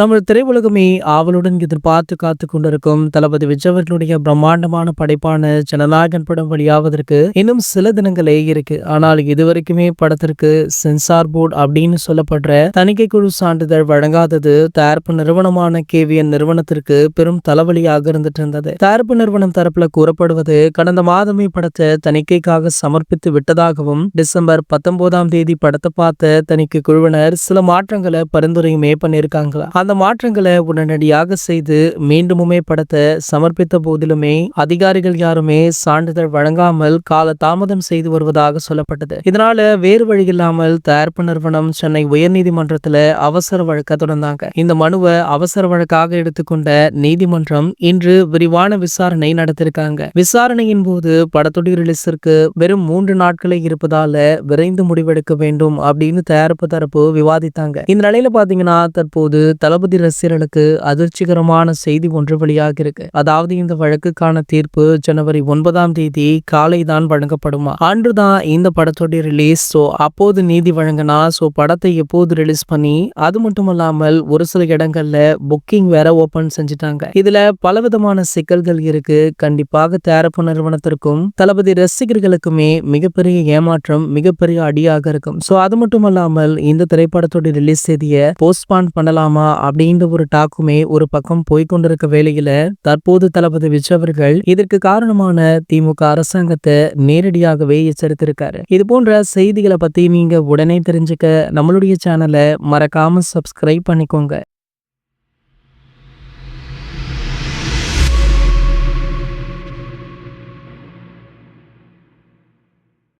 தமிழ் திரையுலகமே ஆவலுடன் எதிர்பார்த்து காத்து கொண்டிருக்கும் தளபதி விஜய் அவர்களுடைய பிரம்மாண்டமான படைப்பான ஜனநாயகன் படம் வெளியாவதற்கு இன்னும் சில தினங்களே இருக்கு. ஆனால் இதுவரைக்குமே படத்திற்கு சென்சார் போர்டு அப்படின்னு சொல்லப்படுற தணிக்கை குழு சான்றிதழ் வழங்காதது தயாரிப்பு நிறுவனமான கேவிஎன் நிறுவனத்திற்கு பெரும் தலைவலியாக இருந்துட்டு இருந்தது. தயாரிப்பு நிறுவனம் தரப்புல கூறப்படுவது கடந்த மாதமே படத்தை தணிக்கைக்காக சமர்ப்பித்து விட்டதாகவும் டிசம்பர் 19ஆம் தேதி படத்தை பார்த்த தணிக்கை குழுவினர் சில மாற்றங்களை பரிந்துரையுமே பண்ணியிருக்காங்களா. அந்த மாற்றங்களை உடனடியாக செய்து மீண்டுமே படத்தை சமர்ப்பித்த போதிலுமே அதிகாரிகள் யாருமே சான்றிதழ் வழங்காமல் கால தாமதம் செய்து வருவதாக சொல்லப்பட்டது. இதனால வேறு வழி இல்லாமல் தயாரிப்பு நிறுவனம் சென்னை உயர்நீதிமன்றத்துல அவசர வழக்க தொடர்ந்தாங்க. இந்த மனுவை அவசர வழக்காக எடுத்துக்கொண்ட நீதிமன்றம் இன்று விரிவான விசாரணை நடத்திருக்காங்க. விசாரணையின் போது படத்துடைய ரிலீஸிற்கு வெறும் 3 நாட்களே இருப்பதால விரைந்து முடிவெடுக்க வேண்டும் அப்படின்னு தயாரிப்பு தரப்பு விவாதித்தாங்க. இந்த நிலையில பாத்தீங்கன்னா தற்போது தளபதி ரசிகர்களுக்கு அதிர்ச்சிகரமான செய்தி ஒன்று வெளியாக இருக்கு. அதாவது இந்த வழக்குக்கான தீர்ப்பு ஜனவரி 9ஆம் தேதி காலை தான் வழங்கப்படுமா. அன்றுதான் இந்த படத்தோட ரிலீஸ். அப்போது நீதி வழங்கினா படத்தை எப்போது ரிலீஸ் பண்ணி அது மட்டும் இல்லாமல் ஒரு சில இடங்கள்ல புக்கிங் வேற ஓபன் செஞ்சுட்டாங்க. இதுல பலவிதமான சிக்கல்கள் இருக்கு. கண்டிப்பாக தயாரிப்பு நிறுவனத்திற்கும் தளபதி ரசிகர்களுக்குமே மிகப்பெரிய ஏமாற்றம், மிகப்பெரிய அடியாக இருக்கும். அது மட்டும் இல்லாமல் இந்த திரைப்படத்தோட ரிலீஸ் தேதியை போஸ்ட்பான் பண்ணலாமா அப்படின்ற ஒரு டாக்குமே ஒரு பக்கம் போய்கொண்டிருக்க வேளையில தற்போது தளபதி விஜய் அவர்கள் இதற்கு காரணமான திமுக அரசாங்கத்தை நேரடியாகவே எச்சரித்திருக்காரு. இது போன்ற செய்திகளை பத்தி நீங்க உடனே தெரிஞ்சுக்க நம்மளுடைய சேனலை மறக்காம சப்ஸ்கிரைப் பண்ணிக்கோங்க.